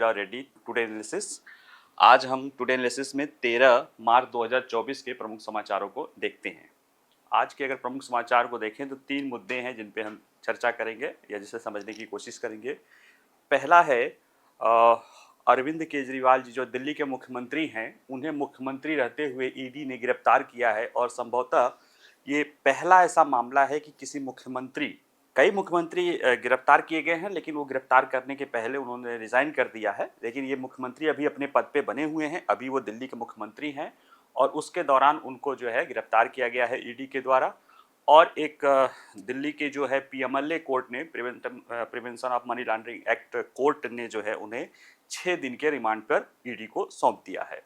Jyotirao Reddy today analysis. आज हम today analysis में 13 मार्च 2024 के प्रमुख समाचारों को देखते हैं। आज के अगर प्रमुख समाचार को देखें तो 3 मुद्दे हैं जिन पे हम चर्चा करेंगे या जिसे समझने की कोशिश करेंगे। पहला है अरविंद केजरीवाल जी जो दिल्ली के मुख्यमंत्री हैं, उन्हें मुख्यमंत्री रहते हुए ईडी ने गिरफ्तार किया है और संभवतः ये पहला ऐसा मामला है कि किसी मुख्यमंत्री, कई मुख्यमंत्री गिरफ्तार किए गए हैं लेकिन वो गिरफ्तार करने के पहले उन्होंने रिजाइन कर दिया है, लेकिन ये मुख्यमंत्री अभी अपने पद पे बने हुए हैं, अभी वो दिल्ली के मुख्यमंत्री हैं और उसके दौरान उनको जो है गिरफ्तार किया गया है ईडी के द्वारा। और एक दिल्ली के जो है पीएमएलए कोर्ट ने prevention of money laundering act court ने जो है उन्हें 6 दिन के रिमांड पर ईडी को सौंप दिया है।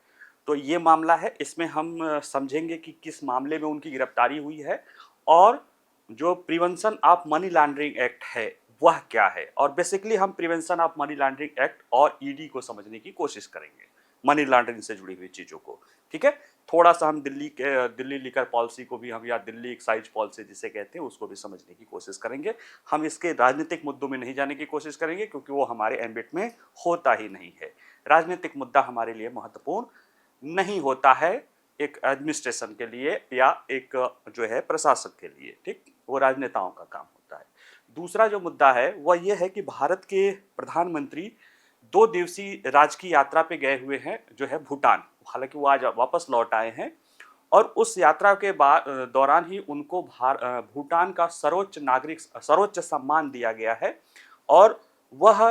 तो ये मामला है, इसमें हम समझेंगे कि किस मामले में उनकी गिरफ्तारी हुई है और जो prevention of money laundering act है वह क्या है। और बेसिकली हम prevention of money laundering act और ईडी को समझने की कोशिश करेंगे, मनी लॉन्ड्रिंग से जुड़ी हुई चीज़ों को। ठीक है, थोड़ा सा हम दिल्ली लिकर पॉलिसी को भी हम, या दिल्ली एक्साइज पॉलिसी जिसे कहते हैं, उसको भी समझने की कोशिश करेंगे। हम इसके राजनीतिक मुद्दों में नहीं जाने की कोशिश करेंगे क्योंकि वो हमारे एम्बिट में होता ही नहीं है। राजनीतिक मुद्दा हमारे लिए महत्वपूर्ण नहीं होता है एक एडमिनिस्ट्रेशन के लिए या एक जो है प्रशासक के लिए। ठीक, वो राजनेताओं का काम होता है। दूसरा जो मुद्दा है वह यह है कि भारत के प्रधानमंत्री 2 दिवसीय राजकीय यात्रा पे गए हुए हैं जो है भूटान। हालांकि वो आज वापस लौट आए हैं और उस यात्रा के बाद दौरान ही उनको भूटान का सर्वोच्च सम्मान दिया गया है और वह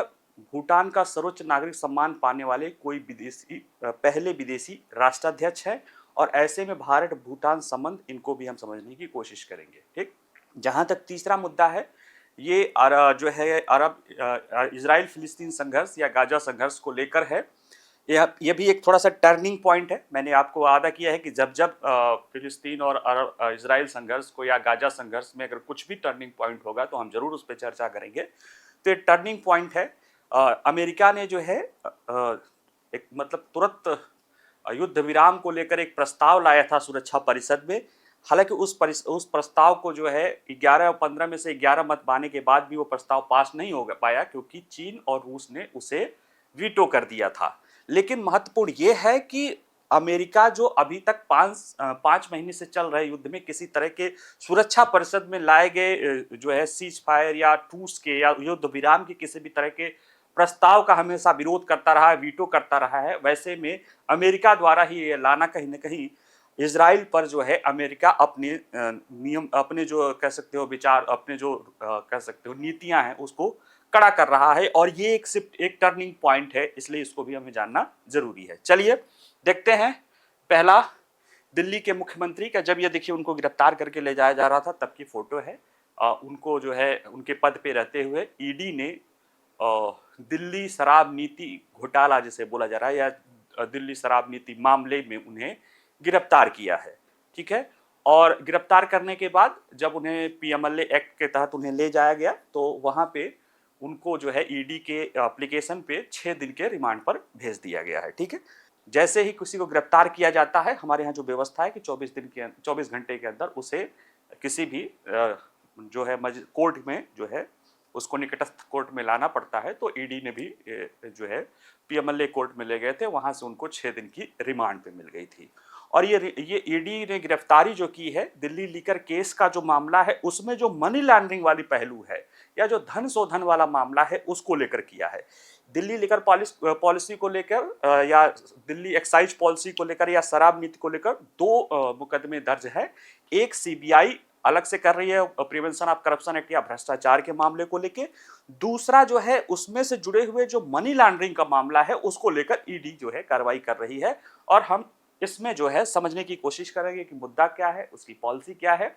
भूटान का सर्वोच्च नागरिक सम्मान पाने वाले कोई पहले विदेशी राष्ट्राध्यक्ष है। और ऐसे में भारत भूटान संबंध, इनको भी हम समझने की कोशिश करेंगे। ठीक, जहां तक तीसरा मुद्दा है, ये जो है अरब इजराइल फिलिस्तीन संघर्ष या गाजा संघर्ष को लेकर है। यह भी एक थोड़ा सा टर्निंग पॉइंट है। मैंने आपको वादा किया है कि जब जब फिलिस्तीन और अरब इजराइल संघर्ष को या गाजा संघर्ष में अगर कुछ भी टर्निंग पॉइंट होगा तो हम जरूर उस पर चर्चा करेंगे। तो ये टर्निंग पॉइंट है। अमेरिका ने जो है एक मतलब तुरंत युद्ध विराम को लेकर एक प्रस्ताव लाया था सुरक्षा परिषद में। हालांकि उस प्रस्ताव को जो है 11 और 15 में से 11 मत पाने के बाद भी वो प्रस्ताव पास नहीं हो पाया क्योंकि चीन और रूस ने उसे वीटो कर दिया था। लेकिन महत्वपूर्ण ये है कि अमेरिका जो अभी तक 5 महीने से चल रहे युद्ध में किसी तरह के सुरक्षा परिषद में लाए गए जो है सीज फायर या टूस के या युद्ध विराम के किसी भी तरह के प्रस्ताव का हमेशा विरोध करता रहा है, वीटो करता रहा है। वैसे में अमेरिका द्वारा ही ये लाना कहीं ना कहीं इजराइल पर जो है अमेरिका अपने नियम, अपने जो कह सकते हो विचार, अपने जो कह सकते हो नीतियां हैं उसको कड़ा कर रहा है और ये एक टर्निंग पॉइंट है, इसलिए इसको भी हमें जानना जरूरी है। चलिए देखते हैं। पहला, दिल्ली के मुख्यमंत्री का, जब ये देखिए उनको गिरफ्तार करके ले जाया जा रहा था तब की फोटो है। उनको जो है उनके पद पे रहते हुए ईडी ने दिल्ली शराब नीति घोटाला जिसे बोला जा रहा है या दिल्ली शराब नीति मामले में उन्हें गिरफ्तार किया है। ठीक है, और गिरफ्तार करने के बाद जब उन्हें पीएमएलए एक्ट के तहत उन्हें ले जाया गया तो वहां पे उनको जो है ईडी के एप्लीकेशन पे 6 दिन के रिमांड पर भेज दिया गया है। ठीक है, जैसे ही किसी को गिरफ्तार किया जाता है, हमारे यहाँ जो व्यवस्था है कि 24 घंटे के अंदर उसे किसी भी जो है कोर्ट में जो है उसको निकटस्थ कोर्ट में लाना पड़ता है। तो ईडी ने भी जो है पीएमएलए कोर्ट में ले गए थे, वहां से उनको 6 दिन की रिमांड पे मिल गई थी। और ये ईडी ने गिरफ्तारी जो की है दिल्ली लीकर केस का जो मामला है उसमें जो मनी लॉन्ड्रिंग वाली पहलू है या जो धन शोधन वाला मामला है उसको लेकर किया है। दिल्ली लीकर पॉलिसी को लेकर या दिल्ली एक्साइज पॉलिसी को लेकर या शराब नीति को लेकर 2 मुकदमे दर्ज है। एक सीबीआई अलग से कर रही है प्रिवेंशन ऑफ करप्शन एक्ट या भ्रष्टाचार के मामले को लेकर, दूसरा जो है उसमें से जुड़े हुए जो मनी लॉन्ड्रिंग का मामला है उसको लेकर ईडी जो है कार्रवाई कर रही है। और हम इसमें जो है समझने की कोशिश करेंगे कि मुद्दा क्या है, उसकी पॉलिसी क्या है,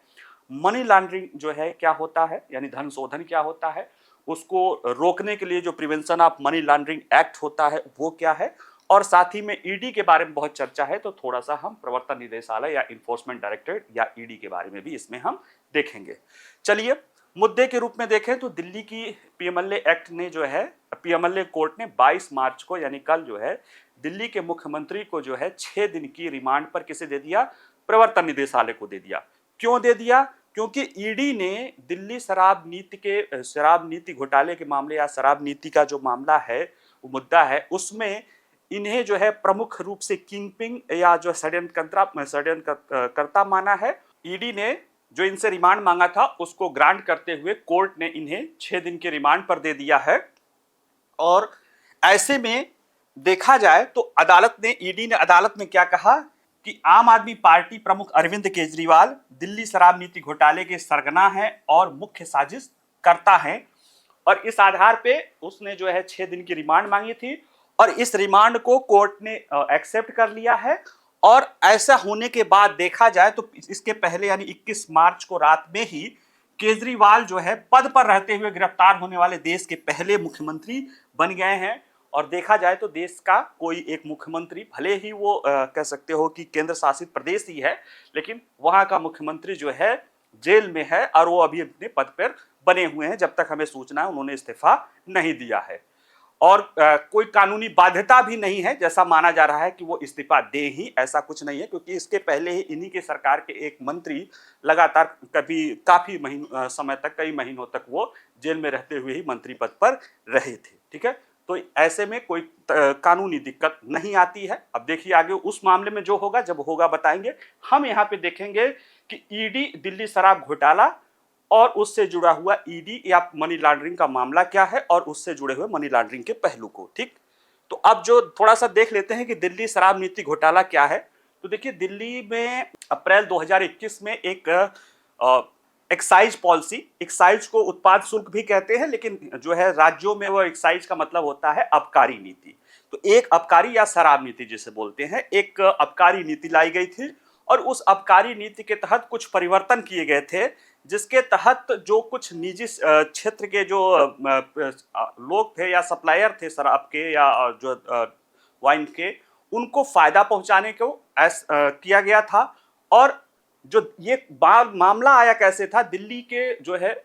मनी लॉन्ड्रिंग जो है क्या होता है यानी धन शोधन क्या होता है, उसको रोकने के लिए जो prevention of money laundering act होता है वो क्या है, और साथ ही में ईडी के बारे में बहुत चर्चा है तो थोड़ा सा हम प्रवर्तन निदेशालय या इन्फोर्समेंट डायरेक्टरेट या ईडी के बारे में भी इसमें हम देखेंगे। चलिए, मुद्दे के रूप में देखें तो दिल्ली की पीएमएलए एक्ट ने जो है पीएमएलए कोर्ट ने 22 मार्च को यानी कल जो है दिल्ली के मुख्यमंत्री को जो है 6 दिन की रिमांड पर किसे दे दिया, प्रवर्तन निदेशालय को दे दिया। क्यों दे दिया? क्योंकि ईडी ने दिल्ली शराब नीति घोटाले के मामले या शराब नीति का जो मामला है मुद्दा है उसमें इन्हें जो है प्रमुख रूप से किंगपिन या जो षड्यंत्रकर्ता माना है। ईडी ने जो इनसे रिमांड मांगा था उसको ग्रांट करते हुए कोर्ट ने इन्हें 6 दिन के रिमांड पर दे दिया है। और ऐसे में देखा जाए तो ईडी ने अदालत में क्या कहा कि आम आदमी पार्टी प्रमुख अरविंद केजरीवाल दिल्ली शराब नीति घोटाले के सरगना हैं और मुख्य साजिश करता है। और इस आधार पे उसने जो है 6 दिन की रिमांड मांगी थी और इस रिमांड को कोर्ट ने एक्सेप्ट कर लिया है। और ऐसा होने के बाद देखा जाए तो इसके पहले यानी 21 मार्च को रात में ही केजरीवाल जो है पद पर रहते हुए गिरफ्तार होने वाले देश के पहले मुख्यमंत्री बन गए हैं। और देखा जाए तो देश का कोई एक मुख्यमंत्री, भले ही वो कह सकते हो कि केंद्र शासित प्रदेश ही है, लेकिन वहां का मुख्यमंत्री जो है जेल में है और वो अभी अपने पद पर बने हुए हैं। जब तक हमें सूचना है उन्होंने इस्तीफा नहीं दिया है और कोई कानूनी बाध्यता भी नहीं है जैसा माना जा रहा है कि वो इस्तीफा दे ही, ऐसा कुछ नहीं है क्योंकि इसके पहले ही इन्हीं के सरकार के एक मंत्री लगातार काफी समय तक, कई महीनों तक वो जेल में रहते हुए ही मंत्री पद पर रहे थे। ठीक है, तो ऐसे में कोई कानूनी दिक्कत नहीं आती है। अब देखिए आगे उस मामले में जो होगा, जब होगा बताएंगे। हम यहाँ पे देखेंगे कि ईडी दिल्ली शराब घोटाला और उससे जुड़ा हुआ ईडी या मनी लॉन्ड्रिंग का मामला क्या है और उससे जुड़े हुए मनी लॉन्ड्रिंग के पहलू को। ठीक, तो अब जो थोड़ा सा देख लेते हैं कि दिल्ली शराब नीति घोटाला क्या है। तो देखिए दिल्ली में अप्रैल 2021 में एक एक्साइज पॉलिसी, एक्साइज को उत्पाद शुल्क भी कहते हैं, लेकिन जो है राज्यों में वो एक्साइज का मतलब होता है आबकारी नीति। तो एक आबकारी या शराब नीति जिसे बोलते हैं, एक आबकारी नीति लाई गई थी और उस आबकारी नीति के तहत कुछ परिवर्तन किए गए थे, जिसके तहत जो कुछ निजी क्षेत्र के जो लोग थे या सप्लायर थे शराब के या जो वाइन के, उनको फायदा पहुंचाने को किया गया था। और जो ये मामला आया कैसे था, दिल्ली के जो है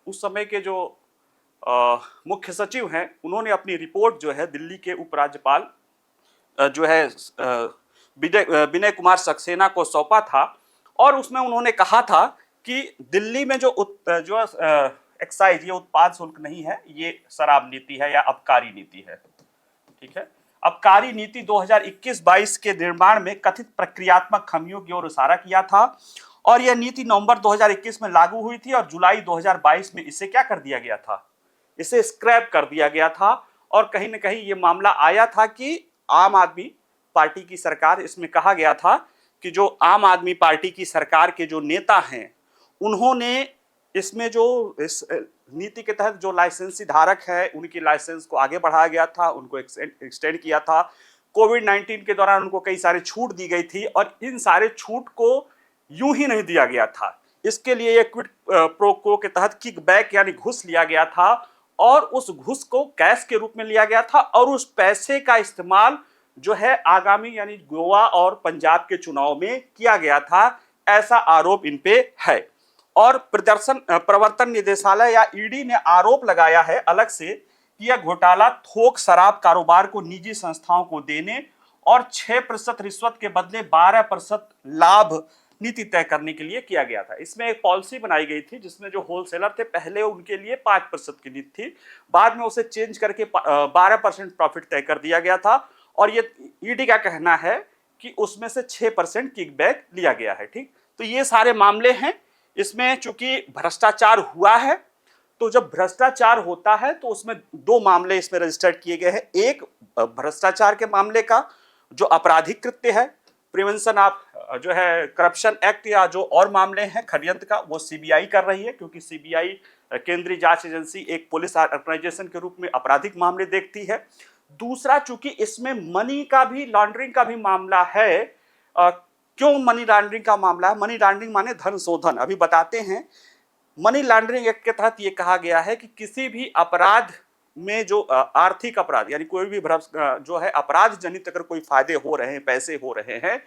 उस समय के जो मुख्य सचिव हैं, उन्होंने अपनी रिपोर्ट जो है दिल्ली के उपराज्यपाल जो है विनय कुमार सक्सेना को सौंपा था और उसमें उन्होंने कहा था कि दिल्ली में जो एक्साइज, ये उत्पाद शुल्क नहीं है, ये शराब नीति है या आबकारी नीति है। ठीक है, आबकारी नीति 2021-22 के निर्माण में कथित प्रक्रियात्मक खामियों की ओर इशारा किया था और यह नीति नवंबर 2021 में लागू हुई थी और जुलाई 2022 में इसे क्या कर दिया गया था, इसे स्क्रैप कर दिया गया था। और कहीं ना कहीं ये मामला आया था कि आम आदमी पार्टी की सरकार, इसमें कहा गया था कि जो आम आदमी पार्टी की सरकार के जो नेता हैं, उन्होंने इसमें जो इस नीति के तहत जो लाइसेंसी धारक है उनकी लाइसेंस को आगे बढ़ाया गया था, उनको एक्सटेंड किया था। कोविड-19 के दौरान उनको कई सारे छूट दी गई थी और इन सारे छूट को यूं ही नहीं दिया गया था। इसके लिए एक क्विड प्रो क्वो के तहत किकबैक यानी घूस लिया गया था और उस घूस को कैश के रूप में लिया गया था और उस पैसे का इस्तेमाल जो है आगामी यानी गोवा और पंजाब के चुनाव में किया गया था, ऐसा आरोप इन पे है। और प्रवर्तन निदेशालय या ईडी ने आरोप लगाया है अलग से कि यह घोटाला थोक शराब कारोबार को निजी संस्थाओं को देने और 6% रिश्वत के बदले 12% लाभ नीति तय करने के लिए किया गया था। इसमें एक पॉलिसी बनाई गई थी जिसमें जो होलसेलर थे पहले उनके लिए 5% की नीति थी, बाद में उसे चेंज करके 12% प्रॉफिट तय कर दिया गया था और ये ईडी का कहना है कि उसमें से 6% किकबैक लिया गया है। ठीक, तो ये सारे मामले हैं। इसमें चूंकि भ्रष्टाचार हुआ है, तो जब भ्रष्टाचार होता है तो उसमें 2 मामले इसमें रजिस्टर्ड किए गए हैं। एक भ्रष्टाचार के मामले का जो आपराधिक कृत्य है, प्रिवेंशन ऑफ जो है करप्शन एक्ट, या जो और मामले हैं षड्यंत्र का, वो सीबीआई कर रही है क्योंकि सीबीआई केंद्रीय जांच एजेंसी एक पुलिस ऑर्गेनाइजेशन के रूप में आपराधिक मामले देखती है। दूसरा, चूंकि इसमें मनी का भी लॉन्ड्रिंग का भी मामला है। क्यों मनी लॉन्ड्रिंग का मामला है? मनी लॉन्ड्रिंग माने धन शोधन, अभी बताते हैं। मनी लॉन्ड्रिंग एक्ट के तहत ये कहा गया है कि किसी भी अपराध में जो आर्थिक अपराध यानी कोई भी जो है अपराध जनित अगर कोई फायदे हो रहे हैं, पैसे हो रहे हैं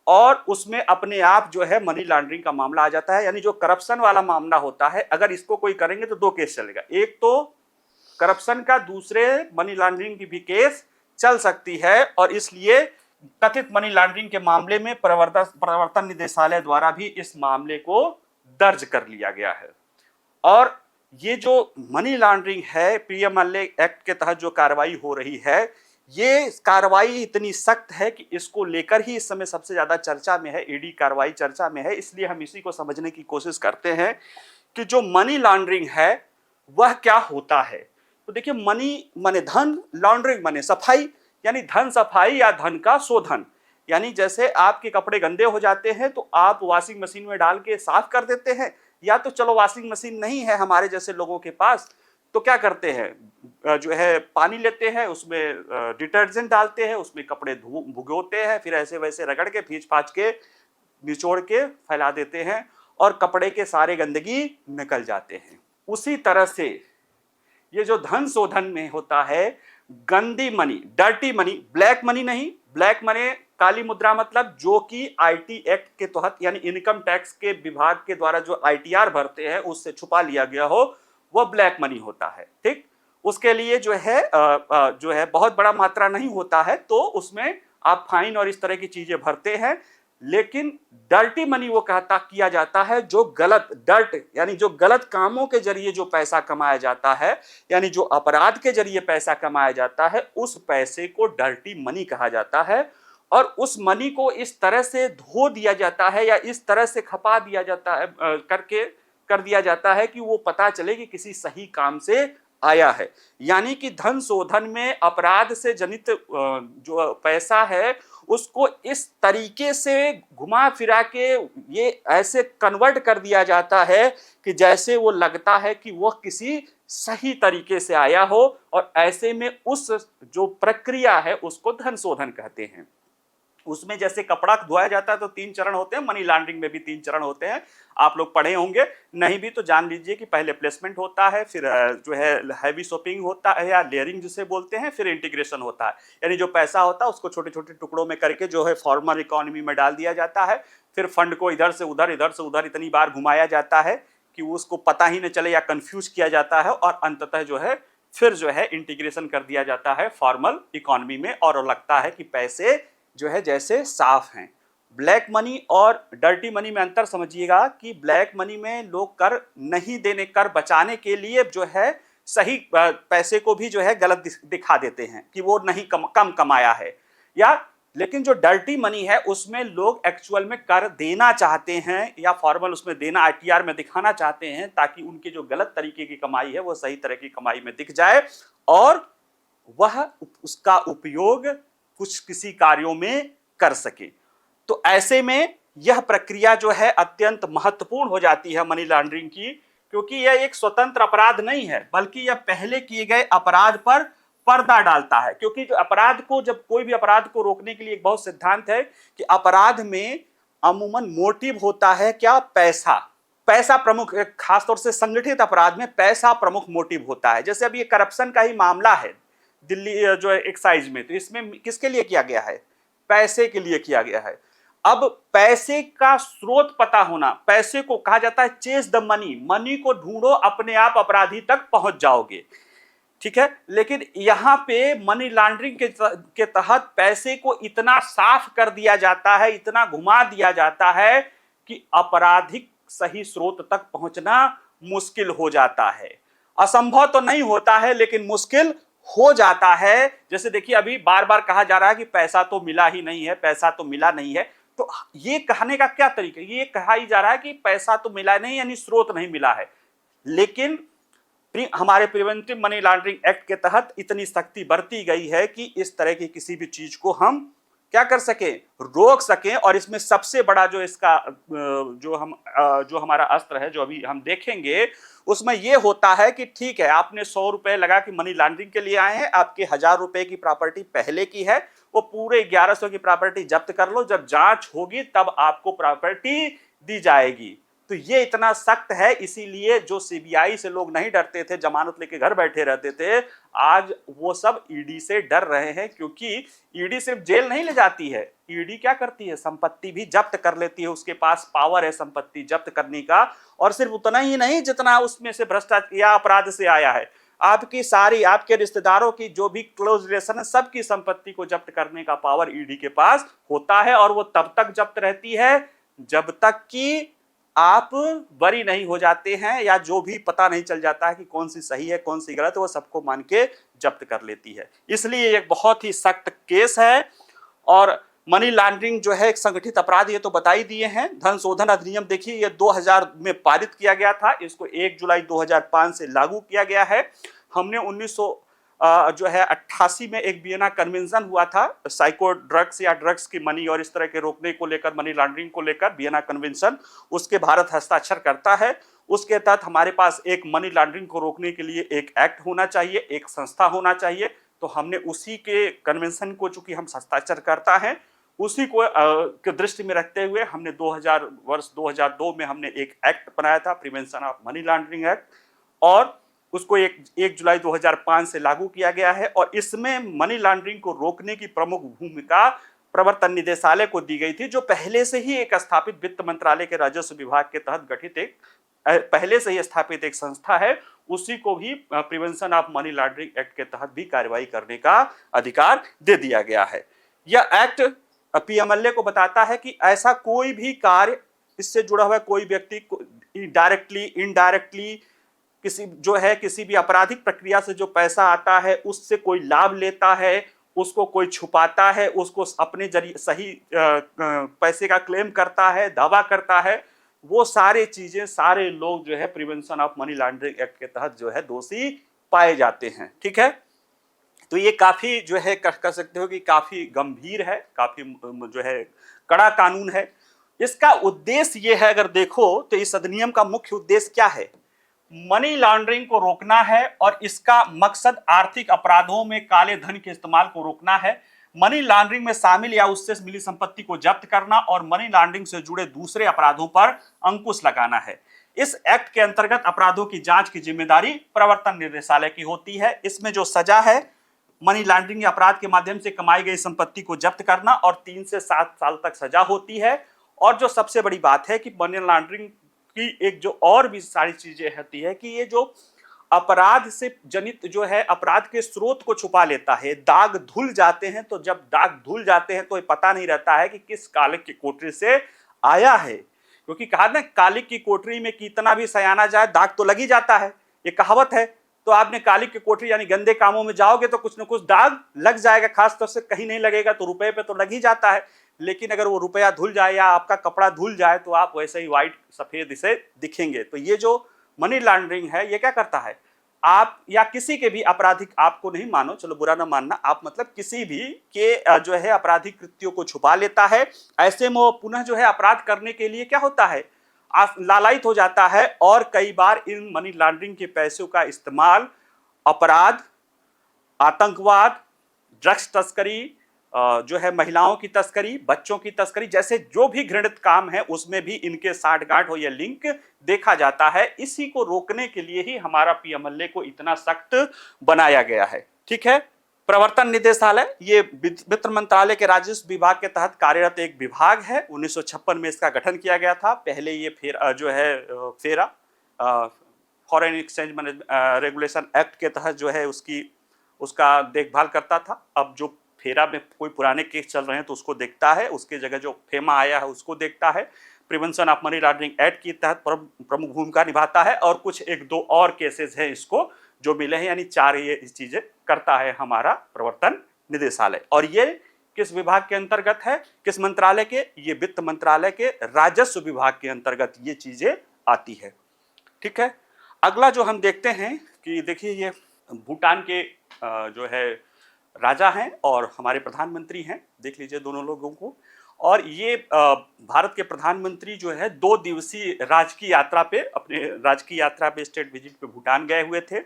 और उसमें अपने आप जो है मनी लॉन्ड्रिंग का मामला आ जाता है। यानी जो करप्शन वाला मामला होता है, अगर इसको कोई करेंगे तो 2 केस चलेगा, एक तो करप्शन का, दूसरे मनी लॉन्ड्रिंग की भी केस चल सकती है। और इसलिए कथित मनी लॉन्ड्रिंग के मामले में प्रवर्तन निदेशालय द्वारा भी इस मामले को दर्ज कर लिया गया है। और ये जो मनी लॉन्ड्रिंग है, पीएमएलए एक्ट के तहत जो कार्रवाई हो रही है, ये कार्रवाई इतनी सख्त है कि इसको लेकर ही इस समय सबसे ज्यादा चर्चा में है, ईडी कार्रवाई चर्चा में है। इसलिए हम इसी को समझने की कोशिश करते हैं कि जो मनी लॉन्ड्रिंग है वह क्या होता है। तो देखिए, मनी माने धन, लॉन्ड्रिंग माने सफाई, यानी धन सफाई या धन का शोधन। यानी जैसे आपके कपड़े गंदे हो जाते हैं तो आप वॉशिंग मशीन में डाल के साफ कर देते हैं, या तो चलो वॉशिंग मशीन नहीं है हमारे जैसे लोगों के पास, तो क्या करते हैं, जो है पानी लेते हैं, उसमें डिटर्जेंट डालते हैं, उसमें कपड़े भिगोते हैं, फिर ऐसे वैसे रगड़ के खींच फाच के निचोड़ के फैला देते हैं और कपड़े के सारे गंदगी निकल जाते हैं। उसी तरह से ये जो धन शोधन में होता है, गंदी money, dirty money, black money नहीं, ब्लैक मनी काली मुद्रा मतलब जो कि आईटी एक्ट के तहत यानी इनकम टैक्स के विभाग के द्वारा जो आईटीआर भरते हैं उससे छुपा लिया गया हो, वो ब्लैक मनी होता है। ठीक, उसके लिए जो है बहुत बड़ा मात्रा नहीं होता है, तो उसमें आप फाइन और इस तरह की चीजें भरते हैं। लेकिन डर्टी मनी वो कहता किया जाता है जो गलत, डर्ट यानी जो गलत कामों के जरिए जो पैसा कमाया जाता है, यानी जो अपराध के जरिए पैसा कमाया जाता है, उस पैसे को डर्टी मनी कहा जाता है। और उस मनी को इस तरह से धो दिया जाता है या इस तरह से खपा दिया जाता है, कर दिया जाता है कि वो पता चले कि किसी सही काम से आया है। यानी कि धन शोधन में अपराध से जनित जो पैसा है उसको इस तरीके से घुमा फिरा के ये ऐसे कन्वर्ट कर दिया जाता है कि जैसे वो लगता है कि वह किसी सही तरीके से आया हो, और ऐसे में उस जो प्रक्रिया है उसको धन शोधन कहते हैं। उसमें जैसे कपड़ा धोया जाता है तो 3 चरण होते हैं, मनी लॉन्ड्रिंग में भी 3 चरण होते हैं। आप लोग पढ़े होंगे, नहीं भी तो जान लीजिए कि पहले प्लेसमेंट होता है, फिर जो है हैवी शॉपिंग होता है या लेयरिंग जिसे बोलते हैं, फिर इंटीग्रेशन होता है। यानी जो पैसा होता है उसको छोटे छोटे टुकड़ों में करके जो है फॉर्मल इकोनॉमी में डाल दिया जाता है। फिर फंड को इधर से उधर इतनी बार घुमाया जाता है कि उसको पता ही न चले या कंफ्यूज किया जाता है, और अंततः जो है फिर जो है इंटीग्रेशन कर दिया जाता है फॉर्मल इकोनॉमी में, और लगता है कि पैसे जो है जैसे साफ हैं। ब्लैक मनी और डर्टी मनी में अंतर समझिएगा कि ब्लैक मनी में लोग कर नहीं देने, कर बचाने के लिए जो है सही पैसे को भी जो है गलत दिखा देते हैं कि वो नहीं कम कमाया है, या लेकिन जो डर्टी मनी है उसमें लोग एक्चुअल में कर देना चाहते हैं या फॉर्मल उसमें देना आईटीआर में दिखाना चाहते हैं, ताकि उनकी जो गलत तरीके की कमाई है वो सही तरह की कमाई में दिख जाए और वह उसका उपयोग कुछ किसी कार्यों में कर सके। तो ऐसे में यह प्रक्रिया जो है अत्यंत महत्वपूर्ण हो जाती है मनी लॉन्ड्रिंग की, क्योंकि यह एक स्वतंत्र अपराध नहीं है, बल्कि यह पहले किए गए अपराध पर पर्दा डालता है। क्योंकि जो अपराध को, जब कोई भी अपराध को रोकने के लिए एक बहुत सिद्धांत है कि अपराध में अमूमन मोटिव होता है क्या, पैसा। पैसा प्रमुख, खासतौर से संगठित अपराध में पैसा प्रमुख मोटिव होता है। जैसे अभी ये करप्शन का ही मामला है दिल्ली जो है एक्साइज में, तो इसमें किसके लिए किया गया है, पैसे के लिए किया गया है। अब पैसे का स्रोत पता होना, पैसे को कहा जाता है चेस द मनी, मनी को ढूंढो अपने आप अपराधी तक पहुंच जाओगे। ठीक है, लेकिन यहां पे मनी लॉन्ड्रिंग के तहत पैसे को इतना साफ कर दिया जाता है, इतना घुमा दिया जाता है कि आपराधिक सही स्रोत तक पहुंचना मुश्किल हो जाता है। असंभव तो नहीं होता है, लेकिन मुश्किल हो जाता है। जैसे देखिए, अभी बार बार कहा जा रहा है कि पैसा तो मिला ही नहीं है, पैसा तो मिला नहीं है, तो ये कहने का क्या तरीका, ये कहा ही जा रहा है कि पैसा तो मिला नहीं, यानी स्रोत नहीं मिला है। लेकिन हमारे प्रिवेंटिव मनी लॉन्ड्रिंग एक्ट के तहत इतनी सख्ती बरती गई है कि इस तरह की किसी भी चीज को हम क्या कर सके, रोक सकें। और इसमें सबसे बड़ा जो इसका जो हमारा अस्त्र है, जो अभी हम देखेंगे, उसमें यह होता है कि ठीक है, आपने 100 रुपए लगा कि मनी लॉन्ड्रिंग के लिए आए हैं, आपके 1000 रुपए की प्रॉपर्टी पहले की है, वो पूरे 1100 की प्रॉपर्टी जब्त कर लो, जब जांच होगी तब आपको प्रॉपर्टी दी जाएगी। तो ये इतना सख्त है, इसीलिए जो सीबीआई से लोग नहीं डरते थे, जमानत लेके घर बैठे रहते थे, आज वो सब ईडी से डर रहे हैं। क्योंकि ईडी सिर्फ जेल नहीं ले जाती है, ईडी क्या करती है, संपत्ति भी जब्त कर लेती है। उसके पास पावर है संपत्ति जब्त करने का, और सिर्फ उतना ही नहीं जितना उसमें से भ्रष्टाचार या अपराध से आया है, आपकी सारी, आपके रिश्तेदारों की जो भी क्लोज रिलेशन है, सबकी संपत्ति को जब्त करने का पावर ईडी के पास होता है। और वो तब तक जब्त रहती है जब तक कि आप बरी नहीं हो जाते हैं, या जो भी पता नहीं चल जाता है कि कौन सी सही है कौन सी गलत है, वो सबको मान के जब्त कर लेती है। इसलिए एक बहुत ही सख्त केस है। और मनी लॉन्ड्रिंग जो है एक संगठित अपराध, ये तो बता ही दिए हैं। धन शोधन अधिनियम देखिए, ये 2000 में पारित किया गया था, इसको 1 जुलाई 2005 से लागू किया गया है। हमने 1900 जो है 88 में एक वियना कन्वेंशन हुआ था साइको ड्रग्स या ड्रग्स की मनी और इस तरह के रोकने को लेकर, मनी लॉन्ड्रिंग को लेकर वियना कन्वेंशन, उसके भारत हस्ताक्षर करता है। उसके तहत हमारे पास एक मनी लॉन्ड्रिंग को रोकने के लिए एक एक्ट होना चाहिए, एक संस्था होना चाहिए। तो हमने उसी के कन्वेंशन को चूंकि हम हस्ताक्षर करता है, उसी को के दृष्टि में रखते हुए हमने 2002 में हमने एक एक्ट बनाया था, prevention of money laundering act, और उसको 1 जुलाई 2005 से लागू किया गया है। और इसमें मनी लॉन्ड्रिंग को रोकने की प्रमुख भूमिका प्रवर्तन निदेशालय को दी गई थी, जो पहले से ही एक स्थापित वित्त मंत्रालय के राजस्व विभाग के तहत गठित एक पहले से ही स्थापित एक संस्था है। उसी को भी prevention of money laundering act के तहत भी कार्रवाई करने का अधिकार दे दिया गया है। यह एक्ट पीएमएलए को बताता है कि ऐसा कोई भी कार्य, इससे जुड़ा हुआ कोई व्यक्ति डायरेक्टली इनडायरेक्टली किसी भी आपराधिक प्रक्रिया से जो पैसा आता है उससे कोई लाभ लेता है, उसको कोई छुपाता है, उसको अपने जरिए सही पैसे का क्लेम करता है, दावा करता है, वो सारे चीजें, सारे लोग जो है prevention of money laundering act के तहत जो है दोषी पाए जाते हैं। ठीक है, तो ये काफी जो है कह सकते हो कि काफी गंभीर है, काफी जो है कड़ा कानून है। इसका उद्देश्य ये है, अगर देखो तो इस अधिनियम का मुख्य उद्देश्य क्या है, मनी लॉन्ड्रिंग को रोकना है। और इसका मकसद आर्थिक अपराधों में काले धन के इस्तेमाल को रोकना है, मनी लॉन्ड्रिंग में शामिल या उससे मिली संपत्ति को जब्त करना और मनी लॉन्ड्रिंग से जुड़े दूसरे अपराधों पर अंकुश लगाना है। इस एक्ट के अंतर्गत अपराधों की जांच की जिम्मेदारी प्रवर्तन निदेशालय की होती है। इसमें जो सजा है, मनी लॉन्ड्रिंग अपराध के माध्यम से कमाई गई संपत्ति को जब्त करना, और 3 से 7 साल तक सजा होती है। और जो सबसे बड़ी बात है कि मनी लॉन्ड्रिंग की एक जो और भी सारी चीजें होती है कि ये जो अपराध से जनित जो है अपराध के स्रोत को छुपा लेता है। दाग धुल जाते हैं, तो जब दाग धुल जाते हैं तो ये पता नहीं रहता है कि किस कालिक की कोठरी से आया है, क्योंकि कहा ना कालिक की कोठरी में कितना भी सयाना जाए दाग तो लग ही जाता है, ये कहावत है। तो आपने कालिक की कोठरी यानी गंदे कामों में जाओगे तो कुछ ना कुछ दाग लग जाएगा, खासतौर से कहीं नहीं लगेगा तो रुपए पे तो लग ही जाता है। लेकिन अगर वो रुपया धुल जाए या आपका कपड़ा धुल जाए तो आप वैसे ही व्हाइट सफेद इसे दिखेंगे। तो ये जो मनी लॉन्ड्रिंग है ये क्या करता है, आप या किसी के भी आपराधिक, आपको नहीं मानो, चलो बुरा ना मानना, आप मतलब किसी भी के जो है आपराधिक कृत्यों को छुपा लेता है। ऐसे में वो पुनः जो है अपराध करने के लिए क्या होता है, लालायित हो जाता है। और कई बार इन मनी लॉन्ड्रिंग के पैसों का इस्तेमाल अपराध, आतंकवाद, ड्रग्स तस्करी, जो है महिलाओं की तस्करी, बच्चों की तस्करी जैसे जो भी घृणित काम है उसमें भी इनके साठगांठ हो या लिंक देखा जाता है। इसी को रोकने के लिए ही हमारा पीएमएलए को इतना सख्त बनाया गया है। ठीक है, प्रवर्तन निदेशालय ये वित्त मंत्रालय के राजस्व विभाग के तहत कार्यरत एक विभाग है। 1956 में इसका गठन किया गया था। पहले ये जो है फेरा, फॉरेन एक्सचेंज रेगुलेशन एक्ट के तहत जो है उसका देखभाल करता था। अब जो फेरा में कोई पुराने केस चल रहे हैं तो उसको देखता है, उसके जगह जो फेमा आया है उसको देखता है। Prevention of money laundering act के तहत प्रमुख भूमिका निभाता है। और कुछ 1-2 और केसेस हैं इसको जो मिले हैं, यानी 4 ये चीजें करता है हमारा प्रवर्तन निदेशालय। और ये किस विभाग के अंतर्गत है, किस मंत्रालय के, ये वित्त मंत्रालय के राजस्व विभाग के अंतर्गत ये चीजें आती है। ठीक है, अगला जो हम देखते हैं कि देखिए ये भूटान के जो है राजा हैं और हमारे प्रधानमंत्री हैं, देख लीजिए दोनों लोगों को। और ये भारत के प्रधानमंत्री जो है 2 दिवसीय राजकीय यात्रा पे, अपने राजकीय यात्रा पे, स्टेट विजिट पे भूटान गए हुए थे।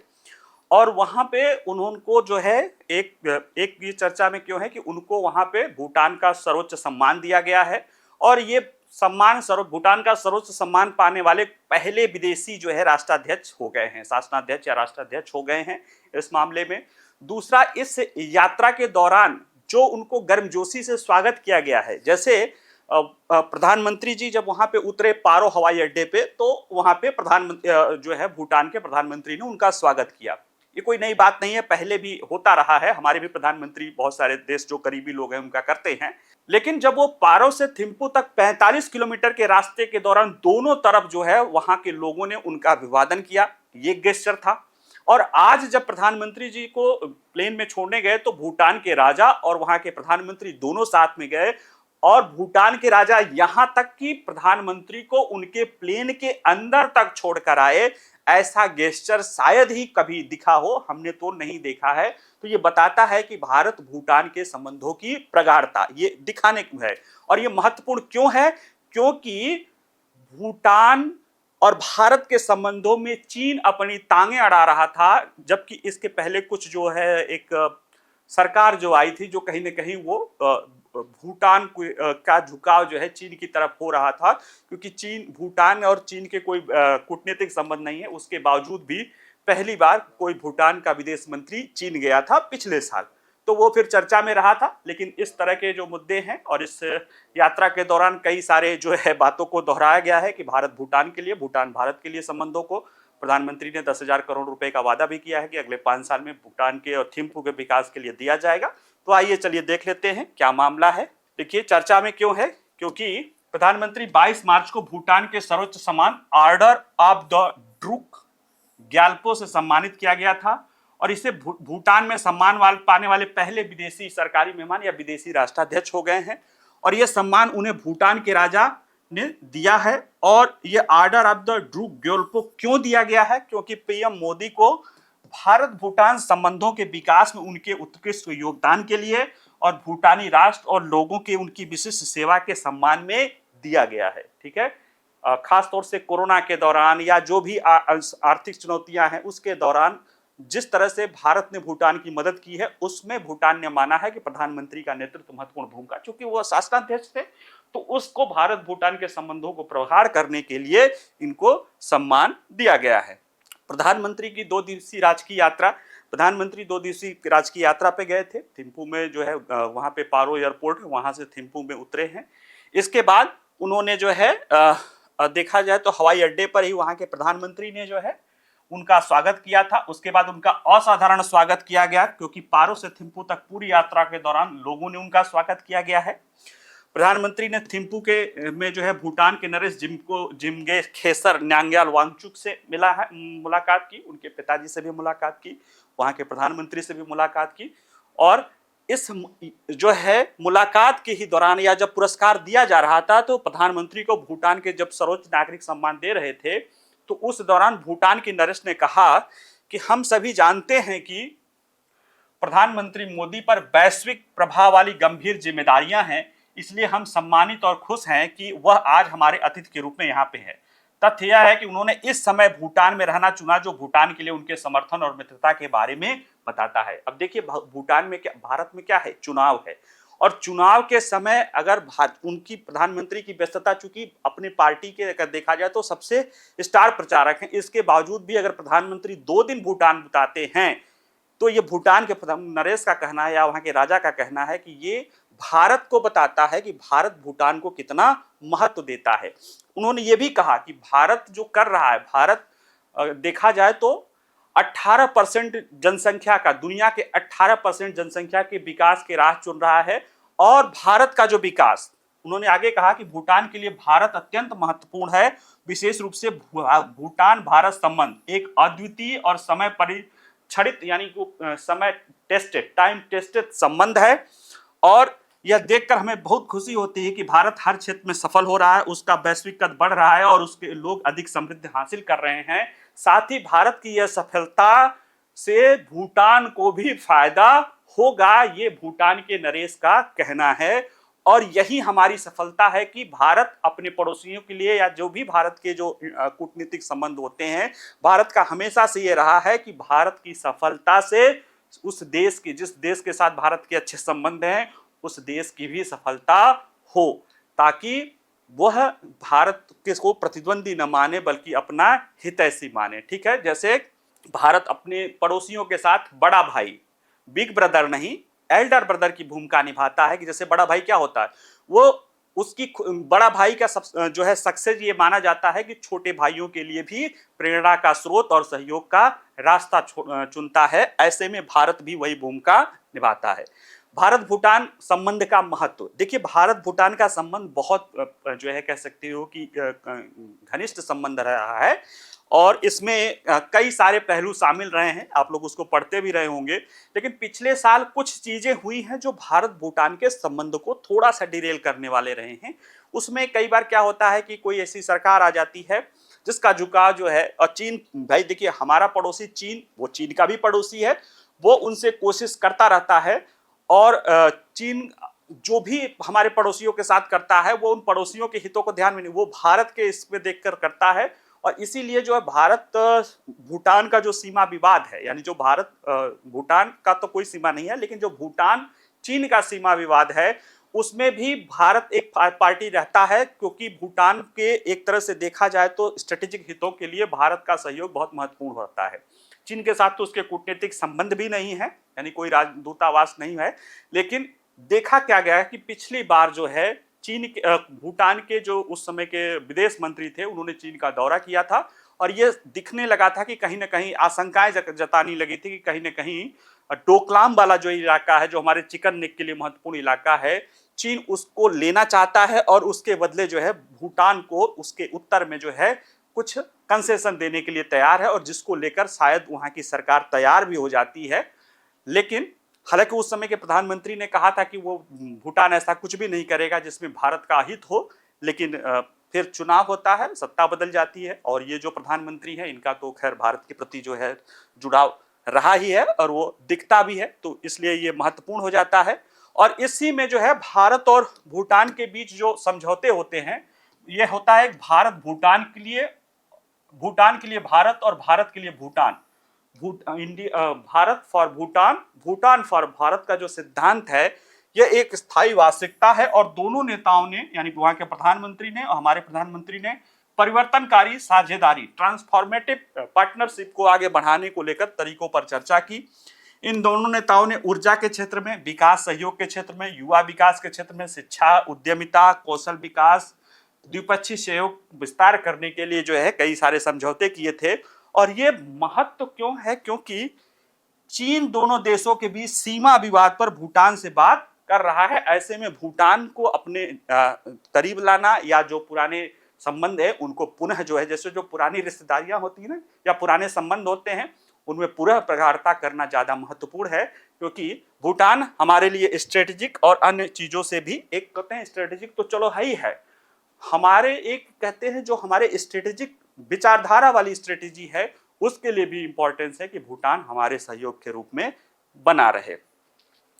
और वहाँ पे उनको जो है एक ये चर्चा में क्यों है कि उनको वहाँ पे भूटान का सर्वोच्च सम्मान दिया गया है। और ये सम्मान भूटान का सर्वोच्च सम्मान पाने वाले पहले विदेशी जो है राष्ट्राध्यक्ष हो गए हैं, शासनाध्यक्ष या राष्ट्राध्यक्ष हो गए हैं इस मामले में। दूसरा, इस यात्रा के दौरान जो उनको गर्मजोशी से स्वागत किया गया है, जैसे प्रधानमंत्री जी जब वहां पे उतरे पारो हवाई अड्डे पे, तो वहां पे प्रधानमंत्री जो है भूटान के प्रधानमंत्री ने उनका स्वागत किया। ये कोई नई बात नहीं है, पहले भी होता रहा है। हमारे भी प्रधानमंत्री बहुत सारे देश जो करीबी लोग हैं उनका करते हैं। लेकिन जब वो पारो से थिम्पू तक 45 किलोमीटर के रास्ते के दौरान दोनों तरफ जो है वहां के लोगों ने उनका अभिवादन किया, ये गेस्चर था। और आज जब प्रधानमंत्री जी को प्लेन में छोड़ने गए तो भूटान के राजा और वहां के प्रधानमंत्री दोनों साथ में गए, और भूटान के राजा यहां तक कि प्रधानमंत्री को उनके प्लेन के अंदर तक छोड़कर आए। ऐसा गेस्चर शायद ही कभी दिखा हो, हमने तो नहीं देखा है। तो ये बताता है कि भारत भूटान के संबंधों की प्रगाढ़ता ये दिखाने को है। और ये महत्वपूर्ण क्यों है? क्योंकि भूटान और भारत के संबंधों में चीन अपनी टांगें अड़ा रहा था, जबकि इसके पहले कुछ जो है एक सरकार जो आई थी जो कहीं ना कहीं वो भूटान का झुकाव जो है चीन की तरफ हो रहा था, क्योंकि चीन, भूटान और चीन के कोई कूटनीतिक संबंध नहीं है। उसके बावजूद भी पहली बार कोई भूटान का विदेश मंत्री चीन गया था पिछले साल, तो वो फिर चर्चा में रहा था। लेकिन इस तरह के जो मुद्दे हैं, और इस यात्रा के दौरान कई सारे जो है बातों को दोहराया गया है कि भारत भूटान के लिए, भूटान भारत के लिए संबंधों को, प्रधानमंत्री ने 10,000 करोड़ रुपए का वादा भी किया है कि अगले 5 साल में भूटान के और थिम्पू के विकास के लिए दिया जाएगा। तो आइए चलिए देख लेते हैं क्या मामला है। देखिए चर्चा में क्यों है, क्योंकि प्रधानमंत्री 22 मार्च को भूटान के सर्वोच्च सम्मान order of the Druk Gyalpo से सम्मानित किया गया था, और इसे भूटान में सम्मान पाने वाले पहले विदेशी सरकारी मेहमान या विदेशी राष्ट्राध्यक्ष हो गए हैं। और यह सम्मान उन्हें भूटान के राजा ने दिया है। और यह order of the Druk Gyalpo क्यों दिया गया है? क्योंकि पीएम मोदी को भारत भूटान संबंधों के विकास में उनके उत्कृष्ट योगदान के लिए और भूटानी राष्ट्र और लोगों के उनकी विशिष्ट सेवा के सम्मान में दिया गया है। ठीक है, खास तौर से कोरोना के दौरान या जो भी आर्थिक चुनौतियां हैं उसके दौरान जिस तरह से भारत ने भूटान की मदद की है, उसमें भूटान ने माना है कि प्रधानमंत्री का नेतृत्व महत्वपूर्ण भूमिका, क्योंकि वो शासनाध्यक्ष थे, तो उसको भारत भूटान के संबंधों को प्रगाढ़ करने के लिए इनको सम्मान दिया गया है। प्रधानमंत्री की 2 दिवसीय राजकीय यात्रा, प्रधानमंत्री 2 दिवसीय राजकीय यात्रा पे गए थे। थिम्पू में जो है वहां पे पारो एयरपोर्ट है, वहां से थिम्पू में उतरे हैं। इसके बाद उन्होंने जो है देखा जाए तो हवाई अड्डे पर ही वहां के प्रधानमंत्री ने जो है उनका स्वागत किया था। उसके बाद उनका असाधारण स्वागत किया गया, क्योंकि पारो से थिम्पू तक पूरी यात्रा के दौरान लोगों ने उनका स्वागत किया गया है। प्रधानमंत्री ने थिम्पू के में जो है भूटान के नरेश जिम्गे खेसर नामग्याल वांगचुक से मुलाकात की, उनके पिताजी से भी मुलाकात की, वहां के प्रधानमंत्री से भी मुलाकात की। और इस जो है मुलाकात के ही दौरान या जब पुरस्कार दिया जा रहा था, तो प्रधानमंत्री को भूटान के जब सर्वोच्च नागरिक सम्मान दे रहे थे, तो उस दौरान भूटान की नरेश ने कहा कि हम सभी जानते हैं कि प्रधानमंत्री मोदी पर वैश्विक प्रभाव वाली गंभीर जिम्मेदारियां हैं, इसलिए हम सम्मानित और खुश हैं कि वह आज हमारे अतिथि के रूप में यहाँ पे है। तथ्य यह है कि उन्होंने इस समय भूटान में रहना चुना, जो भूटान के लिए उनके समर्थन और मित्रता के बारे में बताता है। अब देखिए भूटान में क्या, भारत में क्या है, चुनाव है, और चुनाव के समय अगर उनकी प्रधानमंत्री की व्यस्तता, चूंकि अपनी पार्टी के अगर देखा जाए तो सबसे स्टार प्रचारक हैं, इसके बावजूद भी अगर प्रधानमंत्री 2 दिन भूटान बिताते हैं, तो ये भूटान के नरेश का कहना है या वहां के राजा का कहना है कि ये भारत को बताता है कि भारत भूटान को कितना महत्व देता है। उन्होंने ये भी कहा कि भारत जो कर रहा है, भारत देखा जाए तो 18% जनसंख्या का, दुनिया के 18% जनसंख्या के विकास के राह चुन रहा है। और भारत का जो विकास, उन्होंने आगे कहा कि भूटान के लिए भारत अत्यंत महत्वपूर्ण है, विशेष रूप से भूटान भारत संबंध एक अद्वितीय और समय परिक्षणित यानी समय टेस्टेड, टाइम टेस्टेड संबंध है। और यह देखकर हमें बहुत खुशी होती है कि भारत हर क्षेत्र में सफल हो रहा है, उसका वैश्विक कद बढ़ रहा है और उसके लोग अधिक समृद्धि हासिल कर रहे हैं। साथ ही भारत की यह सफलता से भूटान को भी फायदा होगा, ये भूटान के नरेश का कहना है। और यही हमारी सफलता है कि भारत अपने पड़ोसियों के लिए या जो भी भारत के जो कूटनीतिक संबंध होते हैं, भारत का हमेशा से ये रहा है कि भारत की सफलता से उस देश की, जिस देश के साथ भारत के अच्छे संबंध हैं, उस देश की भी सफलता हो, ताकि वह भारत को प्रतिद्वंदी न माने बल्कि अपना हितैषी माने। ठीक है, जैसे भारत अपने पड़ोसियों के साथ बड़ा भाई, बिग ब्रदर नहीं, एल्डर ब्रदर की भूमिका निभाता है। कि जैसे बड़ा भाई क्या होता है, वो उसकी बड़ा भाई का जो है सक्सेस ये माना जाता है कि छोटे भाइयों के लिए भी प्रेरणा का स्रोत और सहयोग का रास्ता चुनता है। ऐसे में भारत भी वही भूमिका निभाता है। भारत भूटान संबंध का महत्व देखिए, भारत भूटान का संबंध बहुत जो है कह सकते हो कि घनिष्ठ संबंध रहा है और इसमें कई सारे पहलू शामिल रहे हैं, आप लोग उसको पढ़ते भी रहे होंगे। लेकिन पिछले साल कुछ चीजें हुई हैं जो भारत भूटान के संबंध को थोड़ा सा डिरेल करने वाले रहे हैं। उसमें कई बार क्या होता है कि कोई ऐसी सरकार आ जाती है जिसका झुकाव जो है, और चीन, भाई देखिए हमारा पड़ोसी चीन, वो चीन का भी पड़ोसी है, वो उनसे कोशिश करता रहता है और चीन जो भी हमारे पड़ोसियों के साथ करता है वो उन पड़ोसियों के हितों को ध्यान में नहीं, वो भारत के इसमें देखकर करता है। और इसीलिए जो है भारत भूटान का जो सीमा विवाद है, यानी जो भारत भूटान का तो कोई सीमा नहीं है, लेकिन जो भूटान चीन का सीमा विवाद है उसमें भी भारत एक पार्टी रहता है, क्योंकि भूटान के एक तरह से देखा जाए तो स्ट्रेटेजिक हितों के लिए भारत का सहयोग बहुत महत्वपूर्ण होता है। चीन के साथ तो उसके कूटनीतिक संबंध भी नहीं है, यानी कोई राजदूतावास नहीं है, लेकिन देखा क्या गया है कि पिछली बार जो है चीन के भूटान के जो उस समय के विदेश मंत्री थे उन्होंने चीन का दौरा किया था और ये दिखने लगा था कि कहीं ना कहीं आशंकाएं जतानी लगी थी कि कहीं ना कहीं डोकलाम वाला जो इलाका है, जो हमारे चिकन नेक के लिए महत्वपूर्ण इलाका है, चीन उसको लेना चाहता है और उसके बदले जो है भूटान को उसके उत्तर में जो है कुछ कंसेशन देने के लिए तैयार है, और जिसको लेकर शायद वहां की सरकार तैयार भी हो जाती है। लेकिन हालांकि उस समय के प्रधानमंत्री ने कहा था कि वो भूटान ऐसा कुछ भी नहीं करेगा जिसमें भारत का हित हो, लेकिन फिर चुनाव होता है, सत्ता बदल जाती है और ये जो प्रधानमंत्री है इनका तो खैर भारत के प्रति जो है जुड़ाव रहा ही है और वो दिखता भी है, तो इसलिए ये महत्वपूर्ण हो जाता है। और इसी में जो है भारत और भूटान के बीच जो समझौते होते हैं, ये होता है भारत भूटान के लिए, भूटान के लिए भारत और भारत के लिए भूटान, भारत फॉर भूटान, भूटान फॉर भारत का जो सिद्धांत है यह एक स्थायी वास्तविकता है। और दोनों नेताओं ने, यानी वहां के प्रधानमंत्री ने और हमारे प्रधानमंत्री ने परिवर्तनकारी साझेदारी, ट्रांसफॉर्मेटिव पार्टनरशिप को आगे बढ़ाने को लेकर तरीकों पर चर्चा की। इन दोनों नेताओं ने ऊर्जा के क्षेत्र में, विकास सहयोग के क्षेत्र में, युवा विकास के क्षेत्र में, शिक्षा, उद्यमिता, कौशल विकास, द्विपक्षीय सहयोग विस्तार करने के लिए जो है कई सारे समझौते किए थे। और ये महत्व क्यों है? क्योंकि चीन दोनों देशों के बीच सीमा विवाद पर भूटान से बात कर रहा है। ऐसे में भूटान को अपने करीब लाना या जो पुराने संबंध है उनको पुनः जो है, जैसे जो पुरानी रिश्तेदारियां होती है ना या पुराने संबंध होते हैं, उनमें पुनः प्रगाढ़ता करना ज्यादा महत्वपूर्ण है, क्योंकि भूटान हमारे लिए स्ट्रेटेजिक और अन्य चीजों से भी, एक कहते हैं स्ट्रेटेजिक तो चलो है ही है, हमारे एक कहते हैं जो हमारे स्ट्रेटेजिक विचारधारा वाली स्ट्रेटेजी है उसके लिए भी इंपॉर्टेंस है कि भूटान हमारे सहयोग के रूप में बना रहे।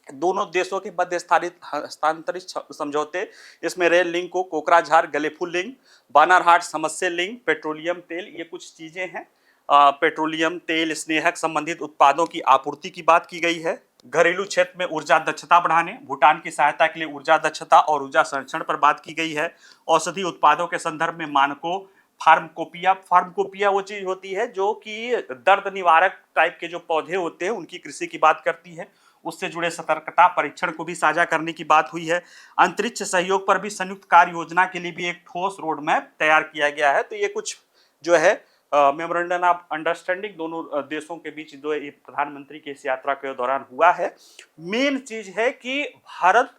दोनों देशों के मध्य हस्तांतरित समझौते, इसमें रेल लिंक को कोकराझार गलेफू लिंक, बानारहाट समस्या लिंक, पेट्रोलियम तेल, ये कुछ चीजें हैं। पेट्रोलियम तेल स्नेहक संबंधित उत्पादों की आपूर्ति की बात की गई है। घरेलू क्षेत्र में ऊर्जा दक्षता बढ़ाने, भूटान की सहायता के लिए ऊर्जा दक्षता और ऊर्जा संरक्षण पर बात की गई है। औषधि उत्पादों के संदर्भ में मानकों, फार्मकोपिया, फार्मकोपिया वो चीज होती है जो कि दर्द निवारक टाइप के जो पौधे होते हैं उनकी कृषि की बात करती है, उससे जुड़े सतर्कता परीक्षण को भी साझा करने की बात हुई है। अंतरिक्ष सहयोग पर भी संयुक्त कार्य योजना के लिए भी एक ठोस रोड मैप तैयार किया गया है। तो ये कुछ जो है मेमोरेंडम ऑफ अंडरस्टैंडिंग दोनों देशों के बीच जो है प्रधानमंत्री की इस यात्रा के दौरान हुआ है। मेन चीज है कि भारत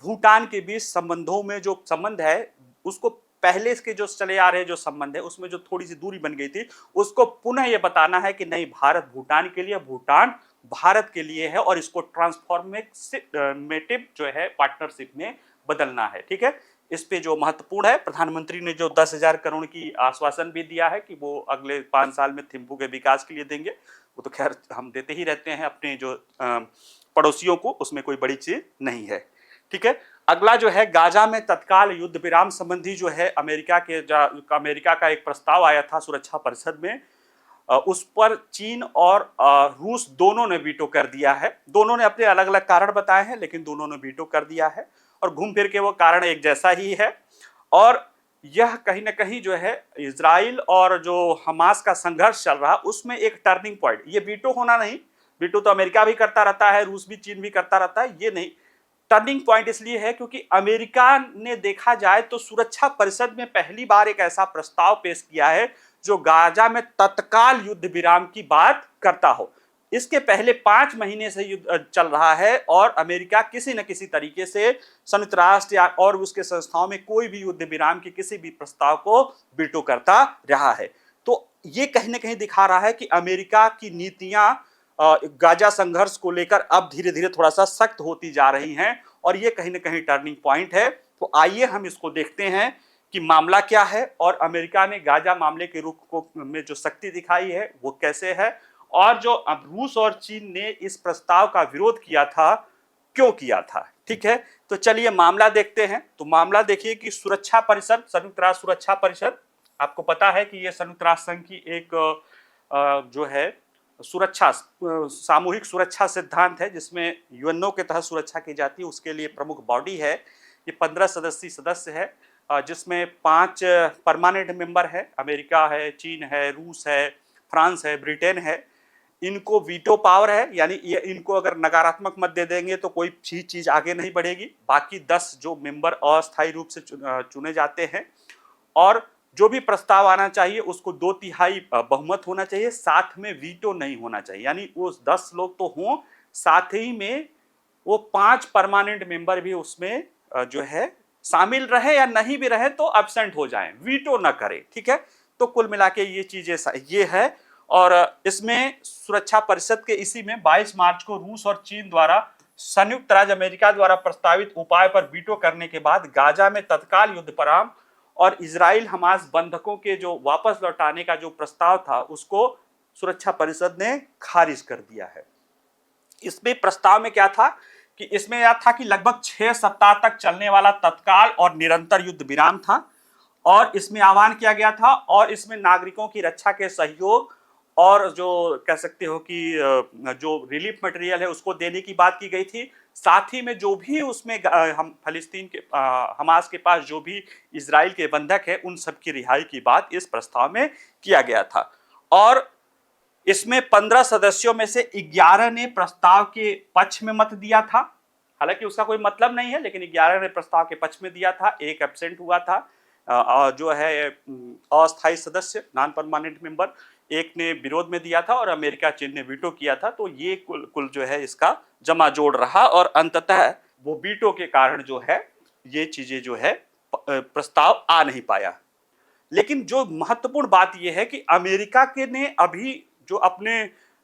भूटान के बीच संबंधों में जो संबंध है उसको पहले के जो चले आ रहे जो संबंध है उसमें जो थोड़ी सी दूरी बन गई थी उसको पुनः ये बताना है कि नहीं, भारत भूटान के लिए, भूटान भारत के लिए है और इसको ट्रांसफॉर्मेटिव जो है पार्टनरशिप में बदलना है। ठीक है, इस पे जो महत्वपूर्ण है, प्रधानमंत्री ने जो 10,000 करोड़ की आश्वासन भी दिया है कि वो अगले 5 साल में थिम्पू के विकास के लिए देंगे, वो तो खैर हम देते ही रहते हैं अपने जो पड़ोसियों को, उसमें कोई बड़ी चीज नहीं है। ठीक है, अगला जो है गाजा में तत्काल युद्ध विराम संबंधी जो है अमेरिका का एक प्रस्ताव आया था सुरक्षा परिषद में, उस पर चीन और रूस दोनों ने वीटो कर दिया है। दोनों ने अपने अलग अलग कारण बताए हैं लेकिन दोनों ने वीटो कर दिया है और घूम फिर के वो कारण एक जैसा ही है। और यह कहीं ना कहीं जो है इजराइल और जो हमास का संघर्ष चल रहा उसमें एक टर्निंग पॉइंट, ये वीटो होना नहीं, वीटो तो अमेरिका भी करता रहता है, रूस भी, चीन भी करता रहता है, ये नहीं, टर्निंग पॉइंट इसलिए है क्योंकि अमेरिका ने देखा जाए तो सुरक्षा परिषद में पहली बार एक ऐसा प्रस्ताव पेश किया है जो गाजा में तत्काल युद्ध विराम की बात करता हो। इसके पहले 5 महीने से युद्ध चल रहा है और अमेरिका किसी न किसी तरीके से संयुक्त राष्ट्र या और उसके संस्थाओं में कोई भी युद्ध विराम के किसी भी प्रस्ताव को वीटो करता रहा है। तो ये कहीं ना कहीं दिखा रहा है कि अमेरिका की नीतियां गाजा संघर्ष को लेकर अब धीरे धीरे थोड़ा सा सख्त होती जा रही हैं और ये कहीं ना कहीं टर्निंग पॉइंट है। तो आइए हम इसको देखते हैं कि मामला क्या है और अमेरिका ने गाजा मामले के रुख को में जो सख्ती दिखाई है वो कैसे है, और जो अब रूस और चीन ने इस प्रस्ताव का विरोध किया था क्यों किया था। ठीक है, तो चलिए मामला देखते हैं। तो मामला देखिए कि सुरक्षा परिषद, संयुक्त राष्ट्र सुरक्षा परिषद, आपको पता है कि यह संयुक्त राष्ट्र संघ की एक जो है सुरक्षा सामूहिक सुरक्षा सिद्धांत है जिसमें यूएनओ के तहत सुरक्षा की जाती है। उसके लिए प्रमुख बॉडी है, ये 15 सदस्य है जिसमें 5 परमानेंट मेंबर है, अमेरिका है, चीन है, रूस है, फ्रांस है, ब्रिटेन है। इनको वीटो पावर है, यानी इनको अगर नकारात्मक मत दे देंगे तो कोई चीज आगे नहीं बढ़ेगी। बाकी 10 जो मेंबर अस्थायी रूप से चुने जाते हैं और जो भी प्रस्ताव आना चाहिए उसको 2/3 बहुमत होना चाहिए, साथ में वीटो नहीं होना चाहिए। यानी वो 10 लोग तो हों, साथ ही में वो 5 परमानेंट मेंबर भी उसमें जो है शामिल रहे या नहीं भी रहे तो एब्सेंट हो जाएं, वीटो ना करें। ठीक है, तो कुल मिला के ये चीजें ये है। और इसमें सुरक्षा परिषद के इसी में 22 मार्च को रूस और चीन द्वारा संयुक्त राज्य अमेरिका द्वारा प्रस्तावित उपाय पर वीटो करने के बाद गाजा में तत्काल युद्ध विराम और इजराइल हमास बंधकों के जो वापस लौटाने का जो प्रस्ताव था उसको सुरक्षा परिषद ने खारिज कर दिया है। इसमें प्रस्ताव में क्या था कि इसमें यह था कि लगभग 6 सप्ताह तक चलने वाला तत्काल और निरंतर युद्ध विराम था और इसमें आह्वान किया गया था और इसमें नागरिकों की रक्षा के सहयोग और जो कह सकते हो कि जो रिलीफ मटेरियल है उसको देने की बात की गई थी। साथ ही में जो भी उसमें हम फलस्तीन के हमास के पास जो भी इजराइल के बंधक है उन सब की रिहाई की बात इस प्रस्ताव में किया गया था। और इसमें 15 सदस्यों में से 11 ने प्रस्ताव के पक्ष में मत दिया था, हालांकि उसका कोई मतलब नहीं है, लेकिन 11 ने प्रस्ताव के पक्ष में दिया था, एक एब्सेंट हुआ था जो है अस्थायी सदस्य नॉन परमानेंट मेंबर, एक ने विरोध में दिया था और अमेरिका चीन ने वीटो किया था। तो ये कुल जो है इसका जमा जोड़ रहा और अंततः वो वीटो के कारण जो है ये चीजें जो है प्रस्ताव आ नहीं पाया। लेकिन जो महत्वपूर्ण बात यह है कि अमेरिका के ने अभी जो अपने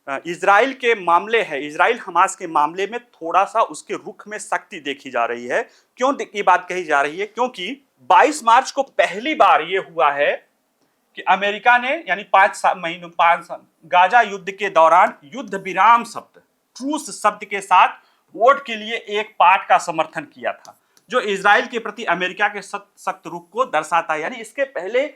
इजराइल के मामले है, इजराइल हमास के मामले में थोड़ा सा उसके रुख में सख्ती देखी जा रही है। क्यों ये बात कही जा रही है? क्योंकि 22 मार्च को पहली बार ये हुआ है कि अमेरिका ने यानी 5 गाजा युद्ध के दौरान युद्ध विराम शब्द, ट्रूस शब्द के साथ वोट के लिए एक पार्ट का समर्थन किया था जो इजराइल के प्रति अमेरिका के सख्त रुख को दर्शाता है। यानी इसके पहले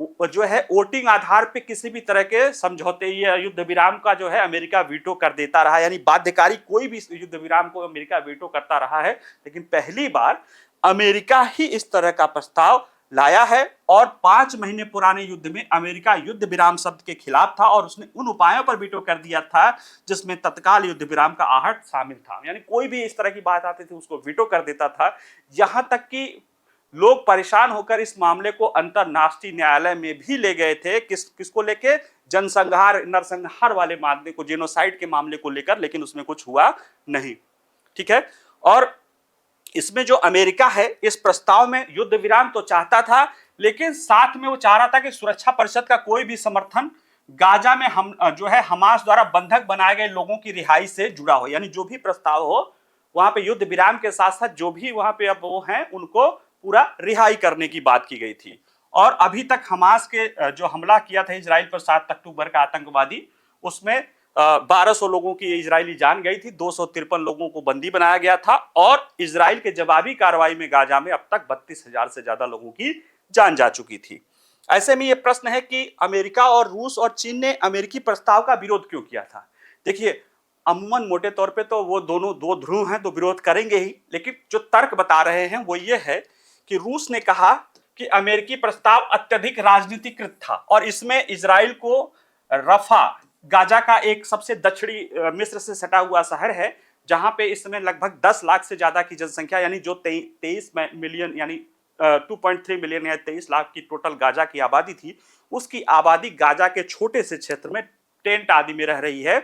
जो है वोटिंग आधार पे किसी भी तरह के समझौते या युद्ध विराम का जो है अमेरिका वीटो कर देता रहा, यानी बाध्यकारी कोई भी युद्ध विराम को अमेरिका वीटो करता रहा है। लेकिन पहली बार अमेरिका ही इस तरह का प्रस्ताव लाया है और 5 महीने पुराने युद्ध में अमेरिका युद्ध विराम शब्द के खिलाफ था और उसने उन उपायों पर वीटो कर दिया था जिसमें तत्काल युद्ध विराम का आहट शामिल था। यानी कोई भी इस तरह की बात आती थी उसको वीटो कर देता था। यहां तक कि लोग परेशान होकर इस मामले को अंतरराष्ट्रीय न्यायालय में भी ले गए थे, किसको लेके? जनसंहार नरसंहार वाले मामले को, जेनोसाइड के मामले को लेकर, लेकिन उसमें कुछ हुआ नहीं। ठीक है, और इसमें जो अमेरिका है इस प्रस्ताव में युद्ध विराम तो चाहता था, लेकिन साथ में वो चाह रहा था कि सुरक्षा परिषद का कोई भी समर्थन गाजा में हम जो है हमास द्वारा बंधक बनाए गए लोगों की रिहाई से जुड़ा हो। यानी जो भी प्रस्ताव हो वहां पे युद्ध विराम के साथ साथ जो भी वहां पे अब वो हैं उनको पूरा रिहाई करने की बात की गई थी। और अभी तक हमास के जो हमला किया था इजराइल पर 7 अक्टूबर का आतंकवादी, उसमें 1200 लोगों की इजरायली जान गई थी, 253 लोगों को बंदी बनाया गया था और इजराइल के जवाबी कार्रवाई में गाजा में अब तक 32,000 से ज्यादा लोगों की जान जा चुकी थी। ऐसे में यह प्रश्न है कि अमेरिका और रूस और चीन ने अमेरिकी प्रस्ताव का विरोध क्यों किया था? देखिए, अमूमन मोटे तौर पे तो वो दोनों दो ध्रुव हैं तो विरोध करेंगे ही, लेकिन जो तर्क बता रहे हैं वो ये है कि रूस ने कहा कि अमेरिकी प्रस्ताव अत्यधिक राजनीतिकृत था और इसमें इजराइल को रफा, गाजा का एक सबसे दक्षिणी मिस्र से सटा हुआ शहर है जहां पे इस समय लगभग 10 लाख से ज्यादा की जनसंख्या, यानी जो 23 मिलियन यानी 2.3 मिलियन या 23 लाख की टोटल गाजा की आबादी थी, उसकी आबादी गाजा के छोटे से क्षेत्र में टेंट आदि में रह रही है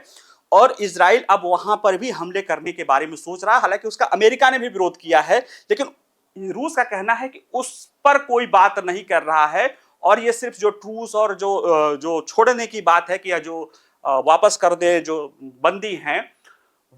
और इजराइल अब वहां पर भी हमले करने के बारे में सोच रहा है। हालांकि उसका अमेरिका ने भी विरोध किया है, लेकिन रूस का कहना है कि उस पर कोई बात नहीं कर रहा है, और ये सिर्फ जो ट्रूस और जो छोड़ने की बात है कि या जो वापस कर दे जो बंदी हैं,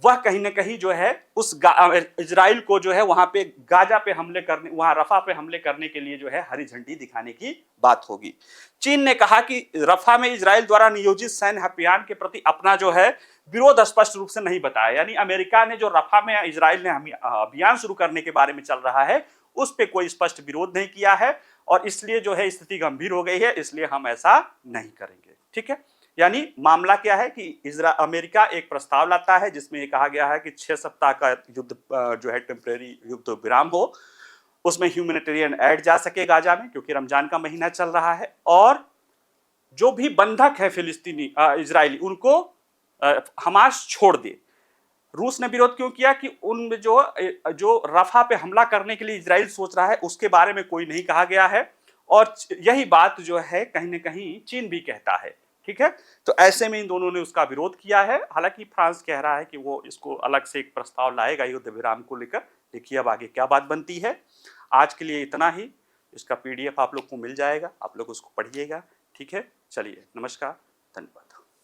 वह कहीं ना कहीं जो है उस इजराइल को जो है वहां पे गाजा पे हमले करने, वहां रफा पे हमले करने के लिए जो है हरी झंडी दिखाने की बात होगी। चीन ने कहा कि रफा में इजराइल द्वारा नियोजित सैन्य अभियान के प्रति अपना जो है विरोध स्पष्ट रूप से नहीं बताया। यानी अमेरिका ने जो रफा में इजराइल ने अभियान शुरू करने के बारे में चल रहा है उस पर कोई स्पष्ट विरोध नहीं किया है, और इसलिए जो है स्थिति गंभीर हो गई है, इसलिए हम ऐसा नहीं करेंगे। ठीक है, यानी मामला क्या है कि अमेरिका एक प्रस्ताव लाता है जिसमें यह कहा गया है कि 6 सप्ताह का युद्ध जो है टेम्परेरी युद्ध विराम हो, उसमें ह्यूमैनिटेरियन एड जा सके गाजा में, क्योंकि रमजान का महीना चल रहा है, और जो भी बंधक है फिलिस्तीनी इजरायली उनको हमास छोड़ दे। रूस ने विरोध क्यों किया कि उन जो रफा पे हमला करने के लिए इजराइल सोच रहा है उसके बारे में कोई नहीं कहा गया है, और यही बात जो है कहीं ना कहीं चीन भी कहता है। ठीक है, तो ऐसे में इन दोनों ने उसका विरोध किया है। हालांकि फ्रांस कह रहा है कि वो इसको अलग से एक प्रस्ताव लाएगा युद्ध विराम को लेकर। देखिए अब आगे क्या बात बनती है। आज के लिए इतना ही। इसका PDF आप लोग को मिल जाएगा, आप लोग उसको पढ़िएगा। ठीक है, चलिए, नमस्कार, धन्यवाद।